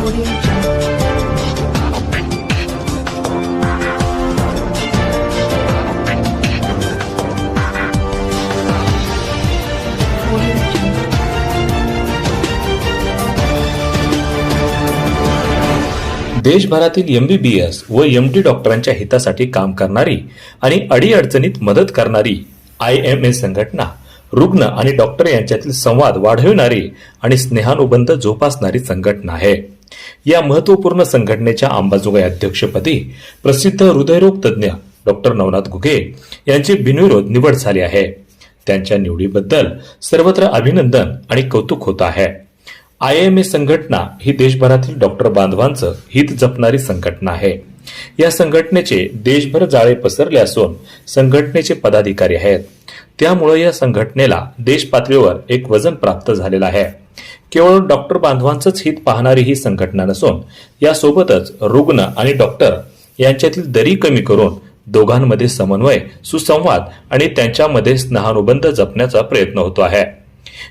देशभरातील MBBS व MD डॉक्टरांच्या हितासाठी काम करणारी आणि अडीअडचणीत मदत करणारी IMA संघटना रुग्ण आणि डॉक्टर यांच्यातील संवाद वाढविणारी आणि स्नेहानुबंध जोपासणारी संघटना आहे. या महत्त्वपूर्ण संघटनेच्या अंबाजोगाई अध्यक्षपदी प्रसिद्ध हृदयरोग तज्ज्ञ डॉक्टर नवनाथ घुगे यांची बिनविरोध निवड झाली आहे. त्यांच्या निवडीबद्दल सर्वत्र अभिनंदन आणि कौतुक होत आहे. IMA संघटना ही देशभरातील डॉक्टर बांधवांचं हित जपणारी संघटना आहे. या संघटनेचे देशभर जाळे पसरले असून संघटनेचे पदाधिकारी आहेत. त्यामुळे या संघटनेला देश पातळीवर एक वजन प्राप्त झालेलं आहे. केवळ डॉक्टर बांधवांचंच हित पाहणारी ही संघटना नसून यासोबतच रुग्ण आणि डॉक्टर यांच्यातील दरी कमी करून दोघांमध्ये समन्वय, सुसंवाद आणि त्यांच्यामध्ये स्नेहानुबंध जपण्याचा प्रयत्न होतो आहे.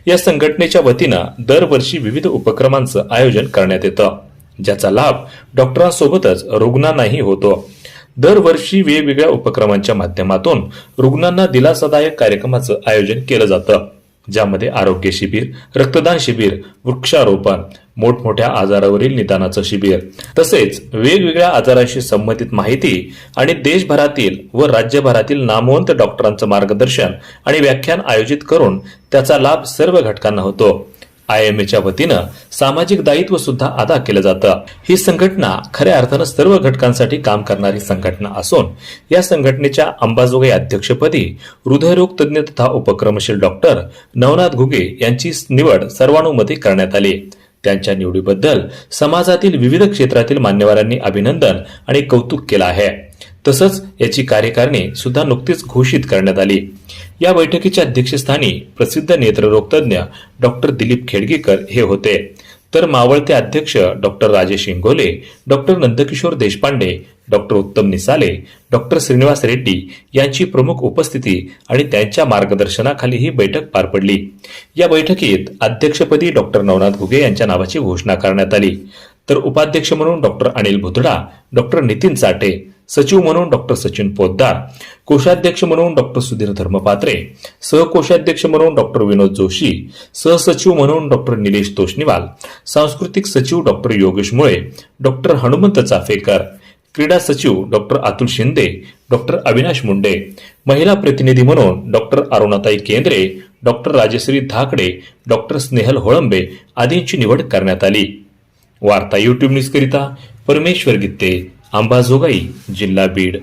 या संघटनेच्या वतीनं दरवर्षी विविध उपक्रमांचं आयोजन करण्यात येतं, ज्याचा लाभ डॉक्टरांसोबतच रुग्णांनाही होतो. दरवर्षी वेगवेगळ्या उपक्रमांच्या माध्यमातून रुग्णांना दिलासादायक कार्यक्रमाचं आयोजन केलं जातं, ज्यामध्ये आरोग्य शिबिर, रक्तदान शिबिर, वृक्षारोपण, मोठमोठ्या आजारावरील निदानाचं शिबिर तसेच वेगवेगळ्या आजाराशी संबंधित माहिती आणि देशभरातील व राज्यभरातील नामवंत डॉक्टरांचं मार्गदर्शन आणि व्याख्यान आयोजित करून त्याचा लाभ सर्व घटकांना होतो. IMAच्या वतीनं सामाजिक दायित्व सुद्धा अदा केलं जातं. ही संघटना खऱ्या अर्थानं सर्व घटकांसाठी काम करणारी संघटना असून या संघटनेच्या अंबाजोगाई अध्यक्षपदी हृदयरोग तज्ज्ञ तथा उपक्रमशील डॉक्टर नवनाथ घुगे यांची निवड सर्वानुमते करण्यात आली. त्यांच्या निवडीबद्दल समाजातील विविध क्षेत्रातील मान्यवरांनी अभिनंदन आणि कौतुक केलं आहे. तसंच याची कार्यकारिणी सुद्धा नुकतीच घोषित करण्यात आली. या बैठकीच्या अध्यक्षस्थानी प्रसिद्ध नेत्ररोग तज्ज्ञ डॉक्टर दिलीप खेडगेकर हे होते, तर मावळते अध्यक्ष doctor Rajesh Ingole, doctor Nandkishore Deshpande, doctor Uttam Nisale, doctor Shrinivas Reddy यांची प्रमुख उपस्थिती आणि त्यांच्या मार्गदर्शनाखाली ही बैठक पार पडली. या बैठकीत अध्यक्षपदी डॉक्टर नवनाथ घुगे यांच्या नावाची घोषणा करण्यात आली, तर उपाध्यक्ष म्हणून डॉक्टर अनिल भुतडा, डॉक्टर नितीन चाटे, सचिव म्हणून डॉक्टर सचिन पोद्दार, कोषाध्यक्ष म्हणून डॉक्टर सुधीर धर्मपात्रे, सहकोषाध्यक्ष म्हणून डॉक्टर विनोद जोशी, सहसचिव म्हणून डॉक्टर निलेश तोष्णीवाल, सांस्कृतिक सचिव डॉक्टर योगेश मुळे, डॉक्टर हनुमंत चाफेकर, क्रीडा सचिव डॉक्टर अतुल शिंदे, डॉक्टर अविनाश मुंडे, महिला प्रतिनिधी म्हणून डॉक्टर अरुणाताई केंद्रे, डॉक्टर राजश्री धाकडे, डॉक्टर स्नेहल होळंबे आदींची निवड करण्यात आली. वार्ता YouTube न्यूज करिता परमेश्वर गित्ते, अंबाजोगाई, जिल्हा बीड.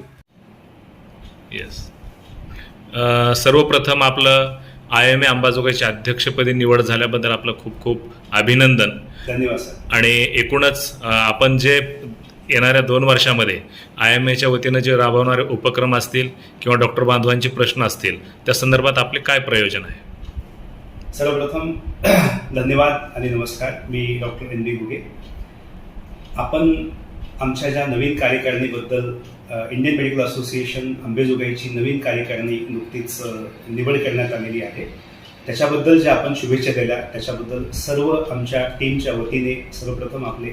सर्वप्रथम आपलं IMA अंबाजोगाईच्या अध्यक्षपदी निवड झाल्याबद्दल आपलं खूप खूप अभिनंदन. धन्यवाद सर. आणि एकूणच आपण जे येणाऱ्या 2 वर्षामध्ये IMAच्या वतीनं जे राबवणारे उपक्रम असतील किंवा डॉक्टर बांधवांचे प्रश्न असतील त्या संदर्भात आपले काय प्रयोजन आहे? सर्वप्रथम धन्यवाद आणि नमस्कार. मी डॉक्टर NB घुगे. आपण आमच्या ज्या नवीन कार्यकारिणीबद्दल इंडियन मेडिकल असोसिएशन अंबाजोगाईची नवीन कार्यकारिणी नुकतीच निवड करण्यात आलेली आहे, त्याच्याबद्दल ज्या आपण शुभेच्छा दिल्या त्याच्याबद्दल सर्व आमच्या टीमच्या वतीने सर्वप्रथम आपले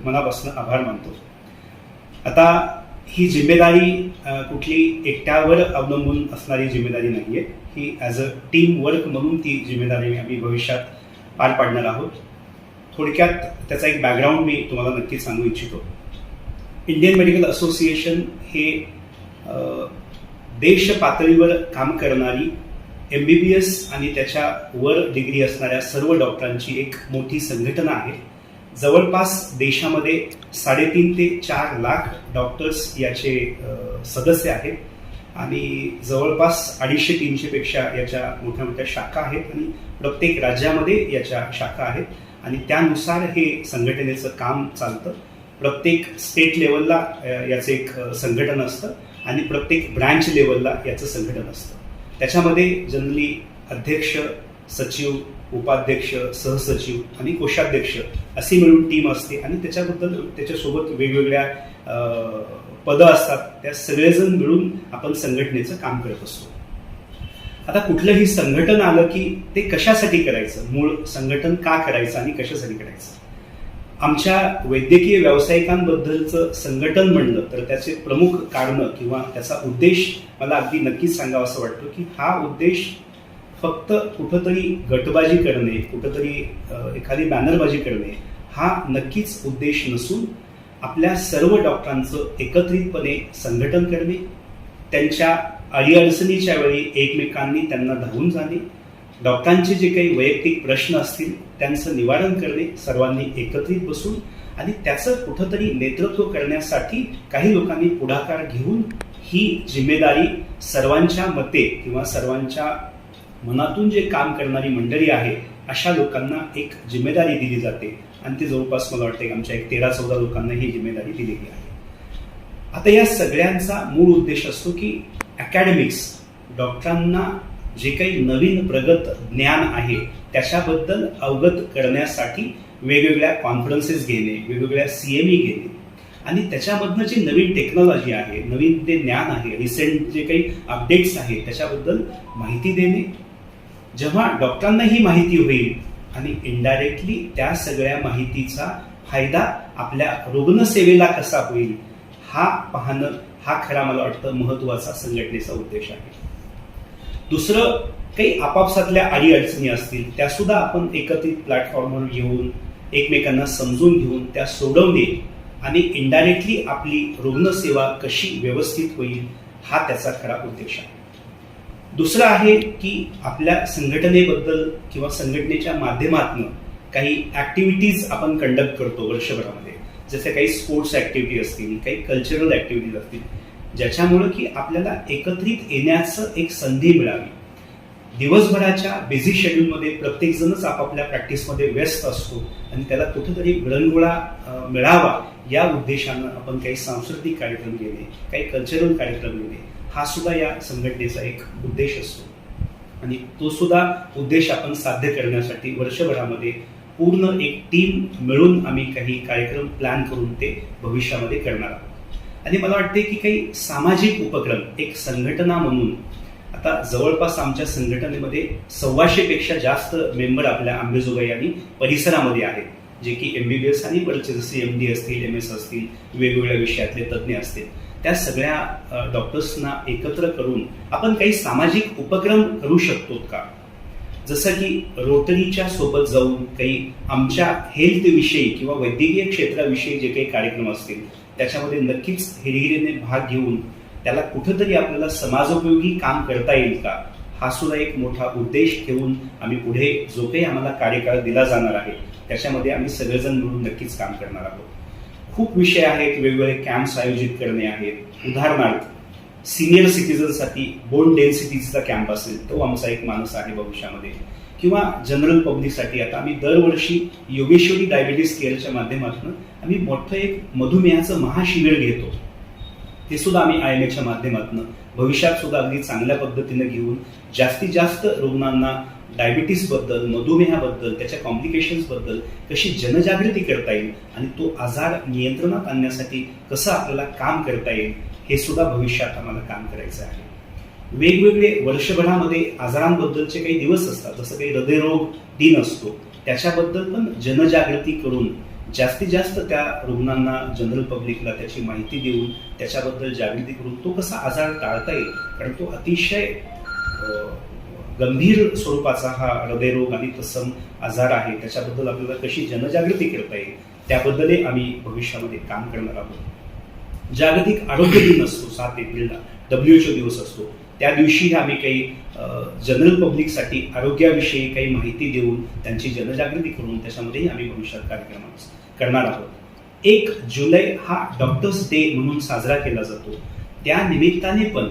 मनापासून आभार मानतो. आता ही जिम्मेदारी कुठली एकट्यावर अवलंबून असणारी जिम्मेदारी नाही आहे. ही ॲज अ टीम वर्क म्हणून ती जिम्मेदारी आम्ही भविष्यात पार पाडणार आहोत. थोडक्यात त्याचा एक बॅकग्राऊंड मी तुम्हाला नक्की सांगू इच्छितो. इंडियन मेडिकल असोसिएशन हे देश पातळीवर काम करणारी MBBS आणि त्याच्या वर डिग्री असणाऱ्या सर्व डॉक्टरांची एक मोठी संघटना आहे. जवळपास देशामध्ये 3.5 ते 4 लाख डॉक्टर्स याचे सदस्य आहेत आणि जवळपास 250-300 पेक्षा याच्या मोठ्या मोठ्या शाखा आहेत आणि प्रत्येक राज्यामध्ये याच्या शाखा आहेत आणि त्यानुसार हे संघटनेचं काम चालतं. प्रत्येक स्टेट लेवलला याचं एक संघटन असतं आणि प्रत्येक ब्रँच लेवलला याचं संघटन असतं. त्याच्यामध्ये जनरली अध्यक्ष, सचिव, उपाध्यक्ष, सहसचिव आणि कोषाध्यक्ष अशी मिळून टीम असते आणि त्याच्यासोबत वेगवेगळ्या पदं असतात. त्या सगळेजण मिळून आपण संघटनेचं काम करत असतो. आता कुठलंही संघटन आलं की ते कशासाठी करायचं, मूळ संघटन का करायचं आणि कशासाठी करायचं. आमच्या वैद्यकीय व्यावसायिकांबद्दलचं संघटन म्हणलं तर त्याचे प्रमुख कारणं किंवा त्याचा उद्देश मला अगदी नक्कीच सांगावा असं वाटतं की हा उद्देश फक्त कुठंतरी गटबाजी करणे, कुठंतरी एखादी बॅनरबाजी करणे हा नक्कीच उद्देश नसून आपल्या सर्व डॉक्टरांचं एकत्रितपणे संघटन करणे, त्यांच्या अडीअडचणीच्या वेळी एकमेकांनी त्यांना धावून जाणे, डॉक्टरांचे जे काही वैयक्तिक प्रश्न असतील त्यांचं निवारण करणे, सर्वांनी एकत्रित बसून आणि त्याचं कुठंतरी नेतृत्व करण्यासाठी काही लोकांनी पुढाकार घेऊन ही जिम्मेदारी सर्वांच्या मते किंवा सर्वांच्या मनातून जे काम करणारी मंडळी आहे अशा लोकांना एक जिम्मेदारी दिली जाते आणि ती जवळपास मला वाटते आमच्या एक 13-14 लोकांना ही जिम्मेदारी दिलेली आहे. आता या सगळ्यांचा मूळ उद्देश असतो की अकॅडमिक्स डॉक्टरांना जे काही नवीन प्रगत ज्ञान आहे त्याच्याबद्दल अवगत करण्यासाठी वेगवेगळ्या कॉन्फरन्सेस घेणे, वेगवेगळ्या CME घेणे आणि त्याच्यामधनं जी नवीन टेक्नॉलॉजी आहे, नवीन ते ज्ञान आहे, रिसेंट जे काही अपडेट्स आहेत त्याच्याबद्दल माहिती देणे. जेव्हा डॉक्टरांना ही माहिती होईल आणि इनडायरेक्टली त्या सगळ्या माहितीचा फायदा आपल्या रुग्णसेवेला कसा होईल हा पाहणं हा खरा मला वाटतं महत्वाचा संघटनेचा उद्देश आहे. दुसरं काही आपापसातल्या अडीअडचणी असतील त्या सुद्धा आपण एकत्रित प्लॅटफॉर्मवर घेऊन एकमेकांना समजून घेऊन त्या सोडवणे आणि इनडायरेक्टली आपली रुग्णसेवा कशी व्यवस्थित होईल हा त्याचा खरा उद्देश आहे. दुसरं आहे की आपल्या संघटनेबद्दल किंवा संघटनेच्या माध्यमातून काही ऍक्टिव्हिटीज आपण कंडक्ट करतो वर्षभरामध्ये, जसे काही स्पोर्ट्स ऍक्टिव्हिटी असतील, काही कल्चरल ऍक्टिव्हिटीज असतील, ज्याच्यामुळे की आपल्याला एकत्रित येण्याचं एक संधी मिळावी. दिवसभराच्या बिझी शेड्यूलमध्ये प्रत्येक जणच आपापल्या प्रॅक्टिसमध्ये व्यस्त असतो आणि त्याला कुठेतरी विरंगुळा मिळावा या उद्देशानं आपण काही सांस्कृतिक कार्यक्रम घेणे, काही कल्चरल कार्यक्रम घेणे हा सुद्धा या संघटनेचा एक उद्देश असतो आणि तो सुद्धा उद्देश आपण साध्य करण्यासाठी वर्षभरामध्ये पूर्ण एक टीम मिळून आम्ही काही कार्यक्रम प्लॅन करून ते भविष्यामध्ये करणार आहोत. आणि मला वाटते की काही सामाजिक उपक्रम एक संघटना म्हणून आता जवळपास आमच्या संघटनेमध्ये 125 पेक्षा जास्त मेंबर आपल्या अंबेजोगाई आणि परिसरामध्ये आहेत, जे की MBBS आणि वरचे जसे MD असतील, MS असतील, वेगवेगळ्या विषयातले तज्ज्ञ असतील, त्या सगळ्या डॉक्टर्सना एकत्र करून आपण काही सामाजिक उपक्रम करू शकतो का? जसं की रोटरीच्या सोबत जाऊन काही आमच्या हेल्थ विषयी किंवा वैद्यकीय क्षेत्राविषयी जे काही कार्यक्रम असतील त्याच्यामध्ये नक्कीच हिरिहिरीने भाग घेऊन त्याला कुठंतरी आपल्याला समाजोपयोगी काम करता येईल का हा सुद्धा एक मोठा उद्देश ठेवून आम्ही पुढे जो काही आम्हाला कार्यकाळ दिला जाणार आहे त्याच्यामध्ये आम्ही सगळेजण मिळून नक्कीच काम करणार आहोत. खूप विषय आहेत, वेगवेगळे कॅम्प्स आयोजित करणे आहेत. उदाहरणार्थ सिनियर सिटीजनसाठी बोन डेन्सिटीचा कॅम्प असेल तो आमचा एक मानस आहे भविष्यामध्ये, किंवा जनरल पब्लिकसाठी आता आम्ही दरवर्षी योगेश्वरी डायबिटीस केअरच्या माध्यमातून आम्ही मोठं एक मधुमेहाचं महाशिबिर घेतो. ते सुद्धा आम्ही IMAच्या माध्यमातून भविष्यात सुद्धा अगदी चांगल्या पद्धतीने घेऊन जास्तीत जास्त रुग्णांना डायबिटीस बद्दल, मधुमेहाबद्दल, त्याच्या कॉम्प्लिकेशन्स बद्दल कशी जनजागृती करता येईल आणि तो आजार नियंत्रणात आणण्यासाठी कसं आपल्याला काम करता येईल हे सुद्धा भविष्यात आम्हाला काम करायचं आहे. वेगवेगळे वर्षभरामध्ये आजारांबद्दलचे काही दिवस असतात, जसं काही हृदयरोग दिन असतो, त्याच्याबद्दल पण जनजागृती करून जास्तीत जास्त त्या रुग्णांना, जनरल पब्लिकला त्याची माहिती देऊन त्याच्याबद्दल जागृती करून तो कसा आजार टाळता येईल, कारण तो अतिशय गंभीर स्वरूपाचा हा हृदयरोग आणि तत्सम आजार आहे, त्याच्याबद्दल आपल्याला कशी जनजागृती करता येईल त्याबद्दलही आम्ही भविष्यामध्ये काम करणार आहोत. जागतिक आरोग्य दिन असतो 7 एप्रिलला, WHO दिवस असतो, त्या दिवशी आम्ही काही जनरल पब्लिकसाठी आरोग्याविषयी काही माहिती देऊन त्यांची जनजागृती करून त्याच्यामध्येही आम्ही भविष्यात कार्यक्रम करणार आहोत. 1 जुलै हा डॉक्टर्स डे म्हणून साजरा केला जातो. त्या निमित्ताने पण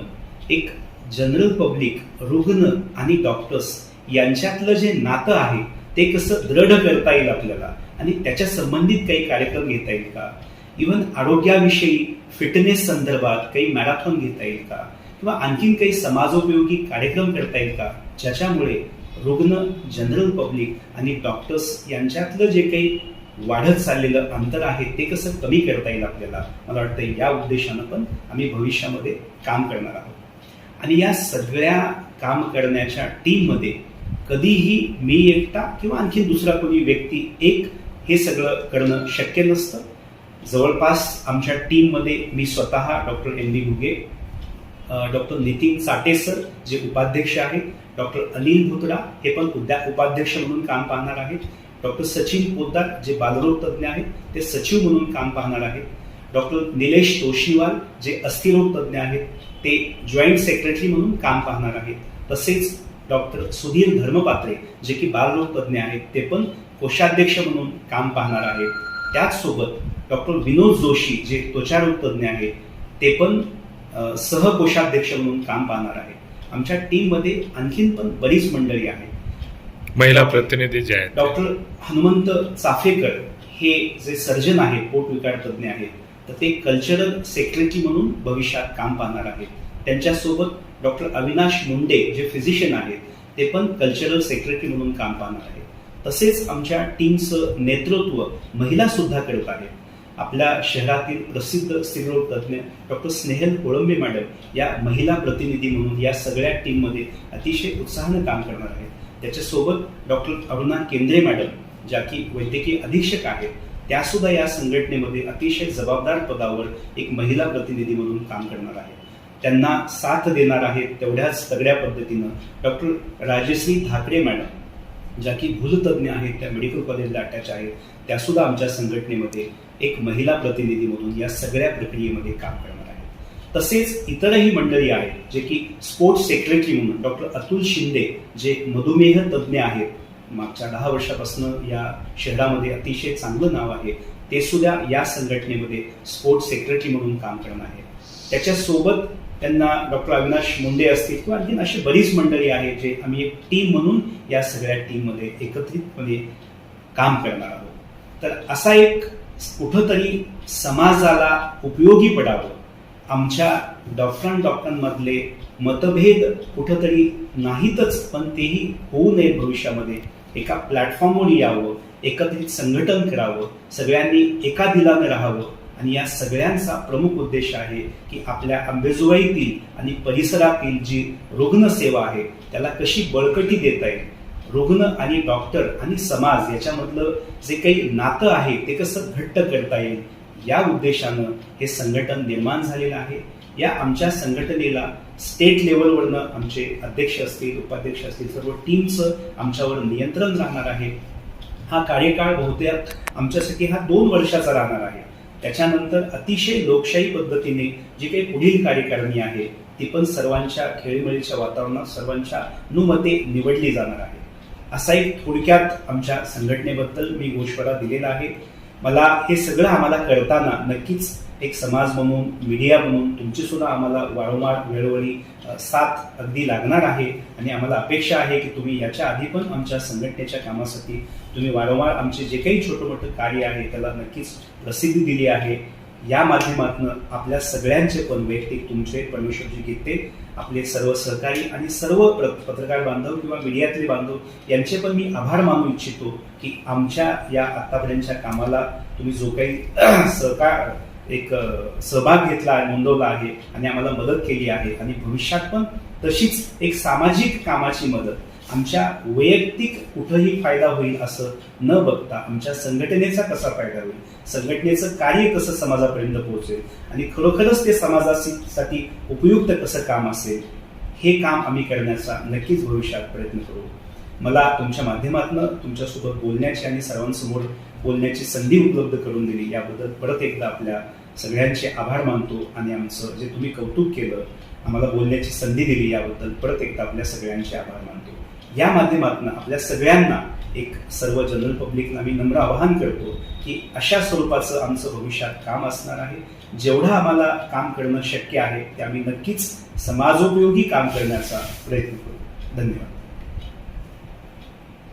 एक जनरल पब्लिक, रुग्ण आणि डॉक्टर्स यांच्यातलं जे नातं आहे ते कसं दृढ करता येईल आपल्याला आणि त्याच्या संबंधित काही कार्यक्रम घेता येईल का, इव्हन आरोग्याविषयी फिटनेस संदर्भात काही मॅरेथॉन घेता येईल का, किंवा आणखीन काही समाजोपयोगी कार्यक्रम करता येईल का, ज्याच्यामुळे रुग्ण, जनरल पब्लिक आणि डॉक्टर्स यांच्यातलं जे काही वाढत चाललेलं अंतर आहे ते कसं कमी करता येईल आपल्याला. मला वाटतं या उद्देशानं पण आम्ही भविष्यामध्ये काम करणार आहोत. आणि या सगळ्या काम करण्याच्या टीममध्ये कधीही मी एकटा किंवा आणखी दुसरा कोणी व्यक्ती एक हे सगळं करणं शक्य नसतं. जवळपास आमच्या टीममध्ये मी स्वतः डॉक्टर एम बी घुगे, डॉक्टर नितीन साटे सर जे उपाध्यक्ष आहेत, डॉक्टर अनिल भुतडा हे पण उपाध्यक्ष म्हणून काम पाहणार आहेत, डॉक्टर सचिन पोद्दार जे बालरोग तज्ज्ञ आहेत ते सचिव म्हणून काम पाहणार आहेत, डॉक्टर निलेश तोशीवाल जे अस्थिरोग तज्ज्ञ आहेत ते जॉईंट सेक्रेटरी म्हणून काम पाहणार आहेत, तसेच डॉक्टर सुधीर धर्मपात्रे जे की बालरोग तज्ज्ञ आहेत ते पण कोषाध्यक्ष म्हणून काम पाहणार आहेत. त्याचसोबत डॉक्टर विनोद जोशी जे त्वचारोग तज्ज्ञ आहेत ते पण सहकोषाध्यक्ष म्हणून काम पाहणार आहेत. आमच्या टीममध्ये आणखीन पण बरीच मंडळी आहेत. महिला प्रतिनिधी जे आहेत डॉक्टर हनुमंत चाफेकर हे जे सर्जन आहेत, पोटविकार तज्ज्ञ आहेत, तर ते कल्चरल सेक्रेटरी म्हणून भविष्यात काम पाहणार आहेत. त्यांच्यासोबत डॉक्टर अविनाश मुंडे जे फिजिशियन आहेत ते पण कल्चरल सेक्रेटरी म्हणून काम पाहणार आहेत. तसेच आमच्या टीमचं नेतृत्व महिला सुद्धा करत आहेत. आपल्या शहरातील प्रसिद्ध स्त्रीरोग तज्ज्ञ डॉक्टर स्नेहल कोळंबे मॅडम या महिला प्रतिनिधी म्हणून या सगळ्या टीममध्ये अतिशय उत्साहानं काम करणार आहेत. त्याच्यासोबत डॉक्टर अरुणा केंद्रे मॅडम ज्या की वैद्यकीय अधीक्षक आहेत, त्या सुद्धा या संघटनेमध्ये अतिशय जबाबदार पदावर एक महिला प्रतिनिधी म्हणून काम करणार आहेत. त्यांना साथ देणार आहेत तेवढ्याच तगड्या पद्धतीनं डॉक्टर राजश्री ठाकरे मॅडम ज्या की भूलतज्ञ आहेत, त्या मेडिकल कॉलेजला अटॅच आहेत, त्या सुद्धा आमच्या संघटनेमध्ये एक महिला प्रतिनिधी म्हणून या सगळ्या प्रक्रियेमध्ये काम करणार आहेत. तसेच इतरही मंडळी आहेत जे की स्पोर्ट्स सेक्रेटरी म्हणून डॉक्टर अतुल शिंदे जे मधुमेह तज्ज्ञ आहेत, मागच्या 10 वर्षापासून या शहरामध्ये अतिशय चांगलं नाव आहे, ते सुद्धा या संघटनेमध्ये स्पोर्ट्स सेक्रेटरी म्हणून काम करणार आहेत. त्याच्यासोबत त्यांना डॉक्टर अविनाश मुंडे असतील किंवा आणखी अशी बरीच मंडळी आहेत जे आम्ही एक टीम म्हणून या सगळ्या टीममध्ये एकत्रितपणे काम करणार आहोत. तर असा एक कुठंतरी समाजाला उपयोगी पडावं, आमच्या डॉक्टरांमधले मतभेद कुठंतरी नाहीतच पण तेही होऊ नये, भविष्यामध्ये एका प्लॅटफॉर्मवर यावं, एकत्रित संघटन करावं, सगळ्यांनी एका दिलानं राहावं. आणि या सगळ्यांचा प्रमुख उद्देश आहे की आपल्या अंबेजोगाईतील आणि परिसरातील जी रुग्णसेवा आहे त्याला कशी बळकटी देता येईल, रुग्ण आणि डॉक्टर आणि समाज याच्यामधलं जे काही नातं आहे ते कसं घट्ट करता येईल, या उद्देशानं हे संघटन निर्माण झालेलं आहे. या आमच्या संघटनेला स्टेट लेवलवरनं आमचे अध्यक्ष असतील, उपाध्यक्ष असतील, सर्व टीमचं आमच्यावर नियंत्रण राहणार आहे. हा कार्यकाळ बहुतेक आमच्यासाठी हा 2 वर्षाचा राहणार आहे. त्याच्यानंतर अतिशय लोकशाही पद्धतीने जी काही पुढील कार्यकारिणी आहे ती पण सर्वांच्या खेळीमेळीच्या वातावरणात सर्वांच्या अनुमते निवडली जाणार आहे. असा एक थोडक्यात आमच्या संघटनेबद्दल मी गोषवारा दिलेला आहे. मला हे सगळं आम्हाला करताना नक्कीच एक समाज म्हणून, मीडिया म्हणून तुमची सुद्धा आम्हाला वारंवार वेळोवेळी साथ अगदी लागणार आहे. आणि आम्हाला अपेक्षा आहे की तुम्ही याच्या आधी पण आमच्या संघटनेच्या कामासाठी तुम्ही वारंवार आमचे जे काही छोटं मोठं कार्य आहे त्याला नक्कीच प्रसिद्धी दिली आहे. या माध्यमातून आपल्या सगळ्यांचे पण वैयक्तिक तुमचे, परमेश्वरजी गीते, आपले सर्व सहकारी आणि सर्व पत्रकार बांधव किंवा मीडियातले बांधव यांचे पण मी आभार मानू इच्छितो की आमच्या या आतापर्यंतच्या कामाला तुम्ही जो काही सहभाग घेतला, नोंदवला आहे आणि आम्हाला मदत केली आहे. आणि भविष्यात पण तशीच एक सामाजिक कामाची मदत आमच्या वैयक्तिक कुठंही फायदा होईल असं न बघता आमच्या संघटनेचा कसा फायदा होईल, संघटनेचं कार्य कसं समाजापर्यंत पोहोचेल आणि खरोखरच ते समाजासाठी उपयुक्त कसं काम असेल, हे काम आम्ही करण्याचा नक्कीच भविष्यात प्रयत्न करू. मला तुमच्या माध्यमातून तुमच्यासोबत बोलण्याची आणि सर्वांसमोर बोलण्याची संधी उपलब्ध करून दिली याबद्दल परत एकदा आपल्या सगळ्यांचे आभार मानतो. आणि आमचं जे तुम्ही कौतुक केलं, आम्हाला बोलण्याची संधी दिली याबद्दल परत एकदा आपल्या सगळ्यांचे आभार मानतो. या माध्यमातून आपल्या सगळ्यांना एक सर्व जनरल पब्लिकला मी नम्र आवाहन करतो की अशा स्वरूपाचं आमचं भविष्यात काम असणार आहे. जेवढं आम्हाला काम करणं शक्य आहे ते आम्ही नक्कीच समाजोपयोगी काम करण्याचा प्रयत्न करू. धन्यवाद.